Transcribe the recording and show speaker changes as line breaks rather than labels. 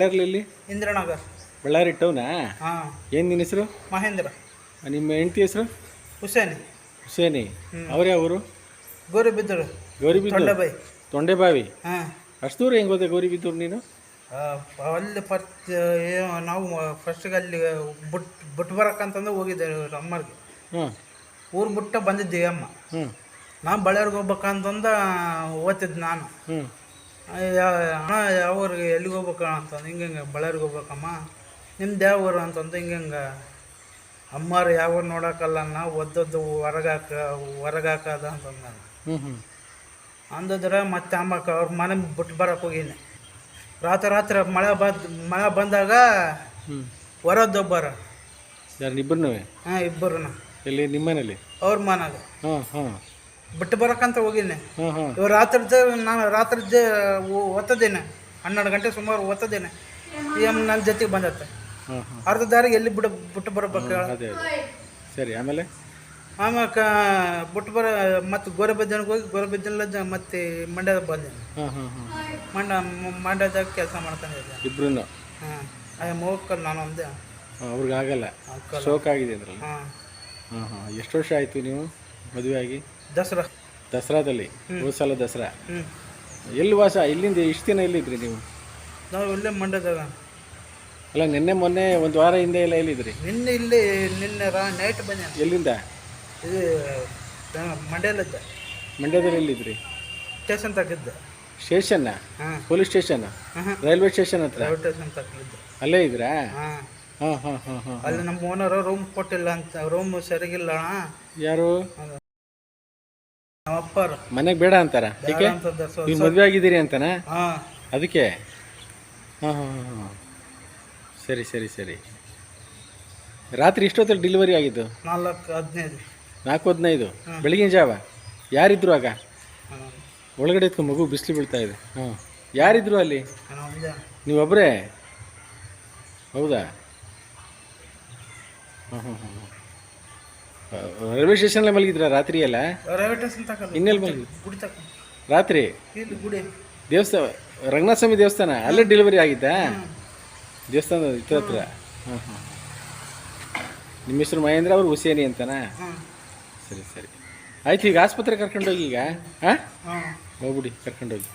ಬಳ್ಳಾರಿಲಿ
ಇಂದ್ರನಗರ್
ಬಳ್ಳಾರಿ ಟೌನಾ?
ಹಾಂ.
ಏನು ನಿನ್ನ ಹೆಸರು?
ಮಹೇಂದ್ರ.
ನಿಮ್ಮ ಹೆಂಡತಿ ಹೆಸರು?
ಹುಸೇನಿ.
ಹುಸೇನಿ. ಅವ್ರು ಯಾವರು?
ಗೌರಿಬಿದ್ದೂರು.
ಗೌರಿಬಿದ್ದೂರು.
ತೊಂಡೆಬಾಯಿ.
ತೊಂಡೆಬಾವಿ.
ಹಾಂ.
ಅಷ್ಟು ದೂರ ಹೆಂಗೆ ಹೋದೆ ಗೌರಿಬಿದ್ದೂರು ನೀನು?
ಅಲ್ಲಿ ನಾವು ಫಸ್ಟಿಗೆ ಅಲ್ಲಿ ಬಿಟ್ಟು ಬರೋಕ್ಕಂತಂದು ಹೋಗಿದ್ದೆ ಅಮ್ಮರಿಗೆ.
ಹಾಂ.
ಊರು ಬಿಟ್ಟು ಬಂದಿದ್ದೆ ಅಮ್ಮ.
ಹ್ಞೂ.
ನಾನು ಬಳ್ಳಾರಿಗೆ ಹೋಗ್ಬೇಕಂತಂದು ಓದ್ತಿದ್ದೆ ನಾನು.
ಹ್ಞೂ.
ಅಣ್ಣ ಯಾವ ಊರಿಗೆ ಎಲ್ಲಿಗೆ ಹೋಗ್ಬೇಕ ಅಂತಂದು ಹಿಂಗೆ ಬಳ್ಳಾರಿಗೆ ಹೋಗ್ಬೇಕಮ್ಮ, ನಿಮ್ದು ಯಾವ ಊರು ಅಂತಂದು ಹಿಂಗೆ ಅಮ್ಮಾರು ಯಾವ ಊರು ನೋಡೋಕ್ಕಲ್ಲ ನಾವು ಒದ್ದದ್ದು ಹೊರಗಾಕದ ಅಂತಂದು ನಾನು ಅಂದಿದ್ರೆ ಮತ್ತೆ ಅಮ್ಮಕ್ಕೆ ಅವ್ರ ಮನೆ ಬಿಟ್ಟು ಬರೋಕೆ ಹೋಗಿನಿ. ರಾತ್ರಿ ಮಳೆ ಬಂದಾಗ ಹೊರದೊಬ್ಬರ.
ಯಾರು ಇಬ್ಬರನ್ನೂ?
ಹಾಂ, ಇಬ್ಬರು.
ಎಲ್ಲಿ ನಿಮ್ಮ ಮನೇಲಿ? ಅವ್ರ
ಮನಾಗ.
ಹಾಂ ಹಾಂ.
ಬಿಟ್ಟು ಬರೋಕ್ಕಂತ ಹೋಗಿನಿ.
ಹಾಂ ಹಾಂ.
ಇವ್ರು ನಾನು ರಾತ್ರಿದ್ದೆ ಓದ್ತದೇನೆ, 12 ಗಂಟೆ ಸುಮಾರು ಓದ್ತದೇನೆ. ನನ್ನ ಜೊತೆಗೆ ಬಂದತ್ತೆ.
ಹಾಂ ಹಾಂ.
ಅರ್ಧ ದಾರಿಗೆ ಎಲ್ಲಿ ಬಿಟ್ಟು ಬರಬೇಕು?
ಅದೇ ಸರಿ. ಆಮೇಲೆ
ಬಿಟ್ಟು ಮತ್ತು ಗೋರೆಬೆದ್ದನಿಗೆ ಹೋಗಿ ಗೋರೆಬೆದ್ದನಿಂದ ಮತ್ತೆ ಮಂಡ್ಯದಾಗ ಬಂದೆ.
ಹಾಂ ಹಾಂ ಹಾಂ.
ಮಂಡ್ಯದಾಗ ಕೆಲಸ ಮಾಡ್ಕೊಂಡಿದ್ದೆ.
ಇಬ್ರು?
ಹಾಂ. ಹೋಗ್ಕಲ್ಲ ನಾನು ಒಂದೇ.
ಅವ್ರಿಗೆ ಆಗಲ್ಲ, ಶೋಕ್ ಆಗಿದೆ ಅಂದ್ರಲ್ಲ?
ಹಾಂ
ಹಾಂ ಹಾಂ. ಎಷ್ಟು ವರ್ಷ ಆಯಿತು ನೀವು ಮದುವೆ ಆಗಿ?
ದಸರಾದಲ್ಲಿ.
ಹೋದ ಸಲ ದಸರಾ.
ಹ್ಞೂ.
ಎಲ್ಲಿ ವಾಸ? ಇಲ್ಲಿಂದ ಇಷ್ಟು ದಿನ ಎಲ್ಲಿದ್ರಿ ನೀವು?
ನಾವು ಇಲ್ಲೇ ಮಂಡ್ಯದಾಗ.
ಅಲ್ಲ, ಮೊನ್ನೆ ಒಂದು ವಾರ ಹಿಂದೆ ಎಲ್ಲ ಎಲ್ಲಿದ್ರಿ?
ನಿನ್ನೆ ನೈಟ್ ಬಂದೆ.
ಎಲ್ಲಿಂದ?
ಇದು ಮಂಡ್ಯಲ್ಲಿದ್ದೆ.
ಮಂಡ್ಯದಲ್ಲಿ ಎಲ್ಲಿದ್ರಿ?
ಸ್ಟೇಷನ್ ತಗಿದ್ದೆ.
ಸ್ಟೇಷನ್ನ?
ಹಾಂ.
Police station? ರೈಲ್ವೆ ಸ್ಟೇಷನ್ ಹತ್ರ?
ರೈಲ್ವೆ ಸ್ಟೇಷನ್ ತಗಿದ್ದೆ.
ಅಲ್ಲೇ ಇದ್ರಾ?
ಹಾಂ
ಹಾಂ ಹಾಂ ಹಾಂ ಹಾಂ.
ಅಲ್ಲಿ ನಮ್ಮ ಓನರ್ ರೂಮ್ ಕೊಟ್ಟಿಲ್ಲ ಅಂತ, ರೂಮ್ ಸರಿಗಿಲ್ಲ.
ಯಾರು?
ನಮ್ಮ ಅಪ್ಪರು.
ಮನೆಗೆ ಬೇಡ ಅಂತಾರ? ಏಕೆ? ನೀವು ಮದುವೆ ಆಗಿದ್ದೀರಿ ಅಂತನಾ?
ಹಾಂ,
ಅದಕ್ಕೆ. ಹಾಂ ಹಾಂ ಹಾಂ. ಸರಿ ಸರಿ ಸರಿ. ರಾತ್ರಿ ಇಷ್ಟೊತ್ತಲ್ಲಿ ಡೆಲಿವರಿ ಆಗಿದ್ದು?
4:15.
4:15 ಬೆಳಗಿನ ಜಾವ? ಯಾರಿದ್ರು ಆಗ? ಒಳಗಡೆ ಇತ್ತು ಮಗು, ಬಿಸಿಲು ಬೀಳ್ತಾ ಇದೆ. ಹಾಂ. ಯಾರಿದ್ರು ಅಲ್ಲಿ? ನೀವೊಬ್ಬರೇ? ಹೌದಾ? ಹಾಂ ಹಾಂ ಹಾಂ. ರೈಲ್ವೆ ಸ್ಟೇಷನ್ಲೇ ಮಲಗಿದ್ರ ರಾತ್ರಿ ಎಲ್ಲ?
ರೈಲ್ವೆ ಸ್ಟೇಷನ್ ತಕ.
ಇನ್ನೆಲ್ಲಿ ಮಲಗಿ?
ಗುಡಿ ತಕ.
ರಾತ್ರಿ?
ಇಲ್ಲಿ ಗುಡಿ.
ದೇವಸ್ಥಾನ, ರಂಗನಾಥ ಸ್ವಾಮಿ ದೇವಸ್ಥಾನ, ಅಲ್ಲೇ ಡೆಲಿವರಿ ಆಗಿದ್ದಾ? ದೇವಸ್ಥಾನದ ಹತ್ರ? ಹಾಂ ಹಾಂ. ನಿಮ್ಮ ಹೆಸರು ಮಹೇಂದ್ರ, ಅವ್ರು ಹುಸೇನಿ ಅಂತನಾ? ಸರಿ ಸರಿ ಆಯ್ತು. ಈಗ ಆಸ್ಪತ್ರೆ ಕರ್ಕೊಂಡೋಗಿ. ಈಗ ಹಾಂ ಹೋಗ್ಬಿಡಿ, ಕರ್ಕೊಂಡೋಗಿ.